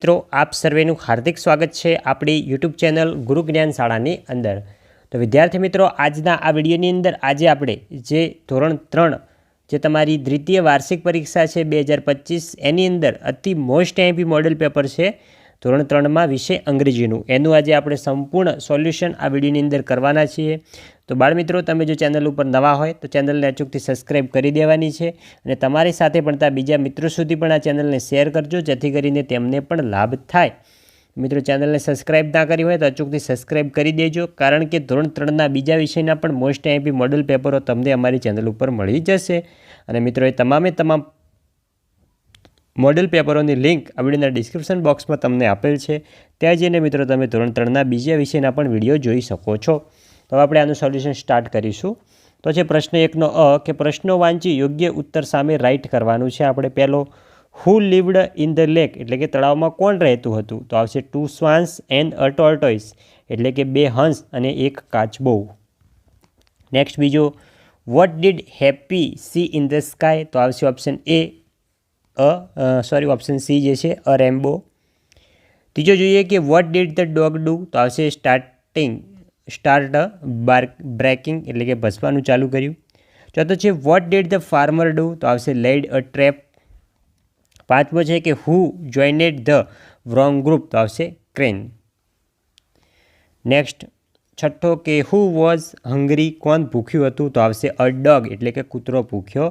મિત્રો આપ સર્વેનું હાર્દિક સ્વાગત છે આપણી યુટ્યુબ ચેનલ ગુરુ જ્ઞાન શાળાની અંદર। તો વિદ્યાર્થી મિત્રો આજના આ વિડીયોની અંદર આજે આપણે જે ધોરણ 3 જે તમારી દ્વિતીય વાર્ષિક પરીક્ષા છે 2025 એની અંદર અતિ મોસ્ટ એમપી મોડેલ પેપર છે ધોરણ 3માં વિષય અંગ્રેજીનું એનું આજે આપણે સંપૂર્ણ સોલ્યુશન આ વિડીયોની અંદર કરવાના છીએ। તો બાળ મિત્રો તમે જો ચેનલ ઉપર નવા હોય તો ચેનલને અચૂકથી સબસ્ક્રાઈબ કરી દેવાની છે અને તમારી સાથે ભણતા બીજા મિત્રો સુધી પણ આ ચેનલને શેર કરજો જેથી કરીને તેમને પણ લાભ થાય। મિત્રો ચેનલને સબસ્ક્રાઈબ ના કરી હોય તો અચૂકથી સબસ્ક્રાઈબ કરી દેજો કારણ કે ધોરણ 3ના બીજા વિષયના પણ મોસ્ટ એમપી મોડેલ પેપરો તમને અમારી ચેનલ ઉપર મળી જશે અને મિત્રો એ તમામ મોડેલ પેપરોની લિંક આ વિડીયોના ડિસ્ક્રિપ્શન બોક્સમાં તમને આપેલ છે, ત્યાં જઈને મિત્રો તમે ધોરણ 3ના બીજા વિષયના પણ વિડીયો જોઈ શકો છો। તો આપણે આનું સોલ્યુશન સ્ટાર્ટ કરીશું। તો છે પ્રશ્ન 1નો અ કે પ્રશ્નો વાંચી યોગ્ય ઉત્તર સામે રાઇટ કરવાનું છે। આપણે પહેલો હુ લિવ્ડ ઇન ધ લેક એટલે કે તળાવમાં કોણ રહેતું હતું, તો આવશે 2 swans એન્ડ અ tortoise એટલે કે 2 હંસ અને 1 કાચબો। નેક્સ્ટ બીજો what did happy C in the sky, તો આવશે ઓપ્શન એ ઓપ્શન સી જે છે અ રેમ્બો। ત્રીજો જોઈએ કે what did the dog do, તો આવશે સ્ટાર્ટ બ્રેકિંગ એટલે કે ભસવાનું ચાલુ કર્યું। ચોથો છે what did the farmer do, તો આવશે લેડ અ ટ્રેપ। પાંચમો છે કે હુ જોઇનેડ ધ રોંગ ગ્રુપ, તો આવશે ક્રેન। નેક્સ્ટ છઠ્ઠો કે હુ વોઝ હંગરી કોણ ભૂખ્યું હતું, તો આવશે અ ડોગ એટલે કે કૂતરો ભૂખ્યો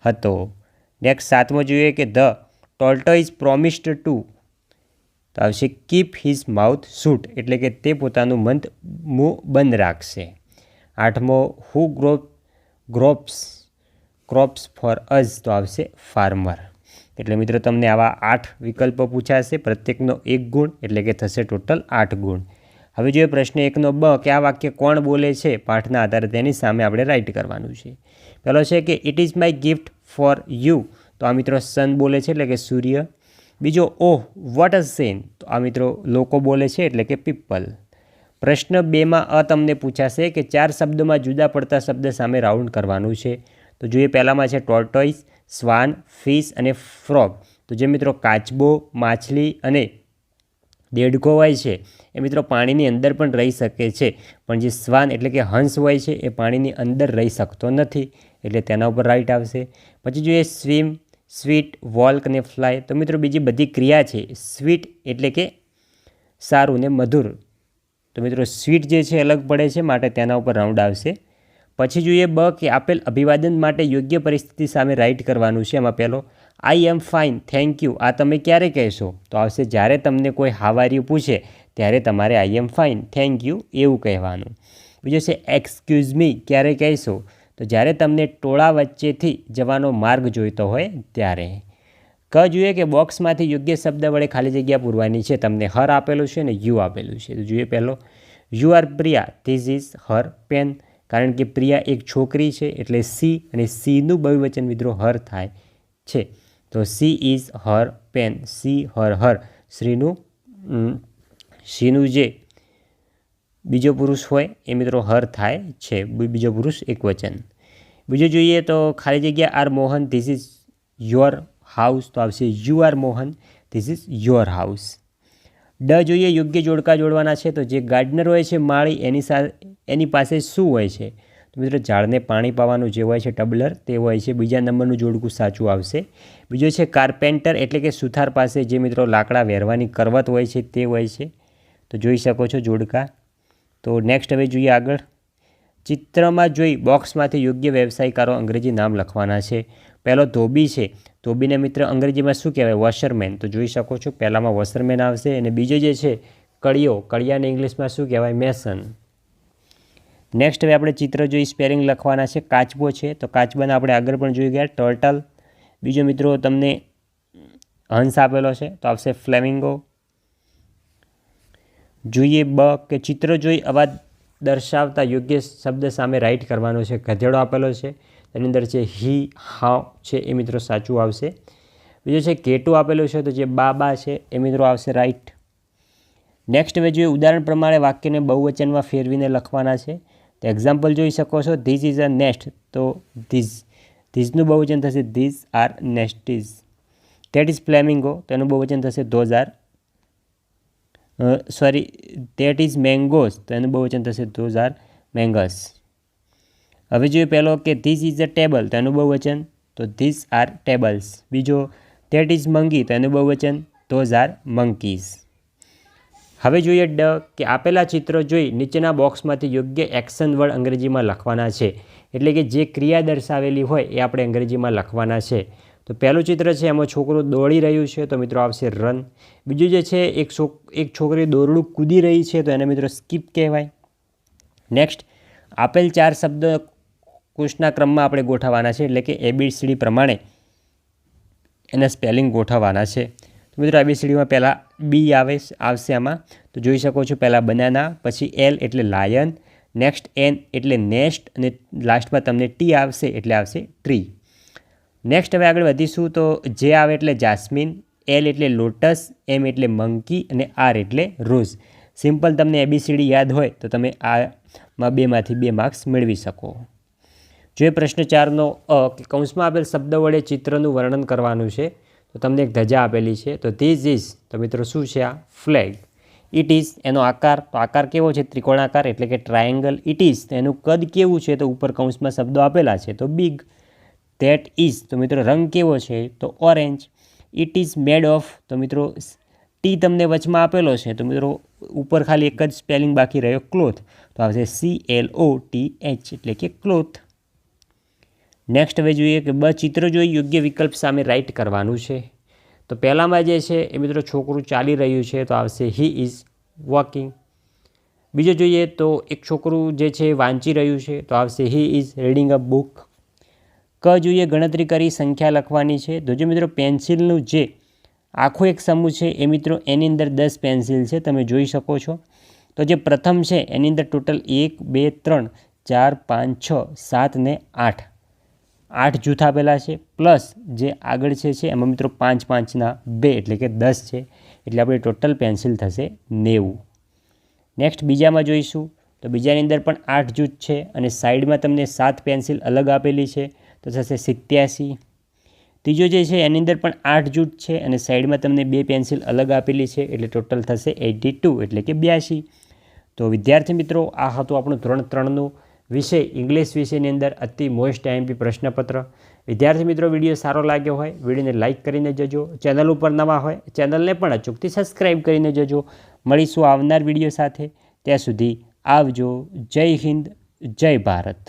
હતો। નેક્સ્ટ સાતમો જોઈએ કે ધ ટોર્ટોઇઝ પ્રોમિસ્ડ ટુ, તો આવશે કીપ હિઝ માઉથ શૂટ એટલે કે તે પોતાનું મોં બંધ રાખશે। આઠમો હુ ક્રોપ્સ ફોર અઝ, તો આવશે ફાર્મર। એટલે મિત્રો તમને આવા 8 વિકલ્પો પૂછાશે, પ્રત્યેકનો 1 ગુણ એટલે કે થશે ટોટલ 8 ગુણ। હવે જોઈએ પ્રશ્ન 1નો બ કે આ વાક્ય કોણ બોલે છે પાઠના આધારે તેની સામે આપણે રાઇટ કરવાનું છે। પહેલો છે કે it is my gift for you, તો આ મિત્રો સન બોલે છે એટલે કે સૂર્ય। બીજો ઓહ વોટ અ સેન, તો આ મિત્રો લોકો બોલે છે એટલે કે પીપલ। પ્રશ્ન 2માં અ તમને પૂછાશે કે 4 શબ્દોમાં જુદા પડતા શબ્દ સામે રાઉન્ડ કરવાનું છે। તો જોઈએ પહેલામાં છે ટોર્ટોઇઝ, સ્વાન, ફિશ અને ફ્રોગ। તો જે મિત્રો કાચબો, માછલી અને દેડકો હોય છે એ મિત્રો પાણીની અંદર પણ રહી શકે છે, પણ જે સ્વાન એટલે કે હંસ હોય છે એ પાણીની અંદર રહી શકતો નથી એટલે તેના ઉપર રાઇટ આવશે। પછી જોઈએ સ્વિમ, સ્વીટ, વોલ્ક અને ફ્લાય, તો મિત્રો બીજી બધી ક્રિયા છે સ્વીટ એટલે કે સારું ને મધુર, તો મિત્રો સ્વીટ જે છે અલગ પડે છે માટે તેના ઉપર રાઉન્ડ આવશે। પછી જોઈએ બ કે આપેલ અભિવાદન માટે યોગ્ય પરિસ્થિતિ સામે રાઇટ કરવાનું છે। એમાં પહેલો આઈ એમ ફાઇન થેન્ક યુ, આ તમે ક્યારે કહેશો, તો આવશે જ્યારે તમને કોઈ હાવાર્યું પૂછે ત્યારે તમારે આઈ એમ ફાઇન થેન્ક યુ એવું કહેવાનું। બીજો છે એક્સક્યુઝ મી ક્યારે કહેશો, તો જ્યારે તમને ટોળા વચ્ચેથી જવાનો માર્ગ જોઈતો હોય ત્યારે। ક જોઈએ કે બોક્સમાંથી યોગ્ય શબ્દ વડે ખાલી જગ્યા પૂરવાની છે। તમને હર આપેલું છે અને યુ આપેલું છે। તો જોઈએ પહેલો you are Priya this is her pen, કારણ કે પ્રિયા એક છોકરી છે એટલે સી અને સીનું બહુવચન મિત્રો હર થાય છે, તો she is her pen, she her સીનું જે બીજો પુરુષ હોય એ મિત્રો હર થાય છે, બીજો પુરુષ એક વચન। બીજું જોઈએ તો ખાલી જગ્યા are Mohan this is your house, તો આવશે you are Mohan this is your house. ડ જોઈએ યોગ્ય જોડકા જોડવાના છે। તો જે ગાર્ડનર હોય છે માળી એની પાસે શું હોય છે, તો મિત્રો ઝાડને પાણી પાવાનું જે હોય છે ટબલર તે હોય છે, બીજા નંબરનું જોડકું સાચું આવશે। બીજો છે કાર્પેન્ટર એટલે કે સુથાર પાસે જે મિત્રો લાકડા વેરવાની કરવત હોય છે તે હોય છે, તો જોઈ શકો છો જોડકા। તો નેક્સ્ટ હવે જોઈએ આગળ ચિત્રમાં જોઈ બોક્સમાંથી યોગ્ય વ્યવસાયકારો અંગ્રેજી નામ લખવાના છે। પહેલો ધોબી છે, ધોબીને મિત્ર અંગ્રેજીમાં શું કહેવાય વોશરમેન, તો જોઈ શકો છો પહેલામાં વોશરમેન આવશે અને બીજો જે છે કળિયાને ઇંગ્લિશમાં શું કહેવાય મેસન। નેક્સ્ટ હવે આપણે ચિત્ર જોઈ સ્પેલિંગ લખવાના છે। કાચબો છે તો કાચબાને આપણે આગળ પણ જોઈ ગયા ટર્ટલ। બીજો મિત્રો તમને હંસ આપેલો છે તો આવશે ફ્લેમિંગો। જોઈએ બ કે ચિત્ર જોઈ અવાજ દર્શાવતા યોગ્ય શબ્દ સામે રાઇટ કરવાનો છે। ગધેડો આપેલો છે તેની અંદર છે હી હાઉ છે એ મિત્રો સાચું આવશે। બીજો છે ઘેટું આપેલું છે તો જે બાબા છે એ મિત્રો આવશે રાઇટ। નેક્સ્ટ હવે જોઈએ ઉદાહરણ પ્રમાણે વાક્યને બહુવચનમાં ફેરવીને લખવાના છે। તો એક્ઝામ્પલ જોઈ શકો છો ધીસ ઇઝ અ નેસ્ટ, તો ધીસનું બહુવચન થશે these are nests. That is flamingo, તો એનું બહુવચન થશે those are sorry that is mangoes, તો એનું બહુવચન થશે ધોઝ આર મેંગસ. હવે જોઈએ પહેલો કે ધીસ ઇઝ અ ટેબલ, તો એનું બહુવચન તો ધીસ આર ટેબલ્સ. બીજો ધેટ ઇઝ મંકી, તો એનું બહુવચન ધોઝ આર મંકીઝ. હવે જોઈએ કે આપેલા ચિત્ર જોઈ નીચેના બોક્સમાંથી યોગ્ય એક્શન વર્ડ અંગ્રેજીમાં લખવાના છે. એટલે કે જે ક્રિયા દર્શાવેલી હોય એ આપણે અંગ્રેજીમાં લખવાના છે. તો પહેલું ચિત્ર છે એમાં છોકરો દોડી રહ્યું છે, તો મિત્રો આવશે રન. બીજું જે છે એક છોકરી દોરડું કૂદી રહી છે, તો એને મિત્રો સ્કીપ કહેવાય. નેક્સ્ટ આપેલ 4 શબ્દ કોષના ક્રમમાં આપણે ગોઠવવાના છે, એટલે કે ABCD પ્રમાણે એના સ્પેલિંગ ગોઠવવાના છે. તો મિત્રો ABCDમાં પહેલાં B આવશે આમાં. તો જોઈ શકો છો પહેલાં બનાના, પછી L એટલે લાયન, નેક્સ્ટ N એટલે નેસ્ટ, અને લાસ્ટમાં તમને T આવશે એટલે આવશે ટ્રી. નેક્સ્ટ હવે આગળ વધીશું તો J આવે એટલે જાસ્મિન, L એટલે લોટસ, M એટલે મંકી અને R એટલે રોઝ. સિમ્પલ તમને ABCD યાદ હોય તો તમે આમાં 2માંથી 2 માર્ક્સ મેળવી શકો. જો પ્રશ્ન 4નો કે કૌંસમાં આપેલ શબ્દ વડે ચિત્રનું વર્ણન કરવાનું છે. તો તમને એક ધજા આપેલી છે, તો ધીસ ઇઝ, તો મિત્રો શું છે આ ફ્લેગ. ઇટ ઇઝ એનો આકાર, તો આકાર કેવો છે ત્રિકોણાકાર એટલે કે ટ્રાયેંગલ. ઇટ ઇઝ તો એનું કદ કેવું છે, તો ઉપર કૌંસમાં શબ્દો આપેલા છે તો બિગ. ધેટ ઇઝ તો મિત્રો રંગ કેવો છે તો orange. It is made of, તો મિત્રો ટી તમને વચમાં આપેલો છે, તો મિત્રો ઉપર ખાલી એક જ સ્પેલિંગ બાકી રહ્યો ક્લોથ, તો આવશે CLOTH એટલે કે ક્લોથ. નેક્સ્ટ હવે જોઈએ કે ચિત્ર જોઈ યોગ્ય વિકલ્પ સામે રાઇટ કરવાનું છે. તો પહેલામાં જે છે એ મિત્રો છોકરું ચાલી રહ્યું છે, તો આવશે હી ઇઝ વોકિંગ. બીજો જોઈએ તો એક છોકરું જે છે વાંચી રહ્યું છે, તો આવશે he is reading a book. જોઈએ ગણતરી કરી સંખ્યા લખવાની છે. તો જો મિત્રો પેન્સિલનું જે આખો એક સમૂહ છે એ મિત્રો એની અંદર 10 પેન્સિલ છે, તમે જોઈ શકો છો. તો જે પ્રથમ છે એની અંદર ટોટલ 1 2 3 4 5 6 7 ને 8 જૂથ આપેલા છે. પ્લસ જે આગળ છે એમાં મિત્રો 5 5ના 2 એટલે કે 10 છે. એટલે આપણી ટોટલ પેન્સિલ થશે 90. નેક્સ્ટ બીજામાં જોઈશું તો બીજાની અંદર પણ 8 જૂથ છે અને સાઈડમાં તમને 7 પેન્સિલ અલગ આપેલી છે, તો થશે 87. ત્રીજો જે છે એની અંદર પણ 8 જૂથ છે અને સાઈડમાં તમને 2 પેન્સિલ અલગ આપેલી છે, એટલે ટોટલ થશે 82 એટલે કે 82. તો વિદ્યાર્થી મિત્રો આ હતું આપણું ધોરણ 3નું વિષય ઇંગ્લિશ વિષયની અંદર અતિ મોસ્ટ IMP પ્રશ્નપત્ર. વિદ્યાર્થી મિત્રો વિડીયો સારો લાગ્યો હોય વિડીયોને લાઇક કરીને જજો. ચેનલ ઉપર નવા હોય ચેનલને પણ અચૂકથી સબસ્ક્રાઈબ કરીને જજો. મળીશું આવનાર વિડીયો સાથે. ત્યાં સુધી આવજો. જય હિન્દ, જય ભારત.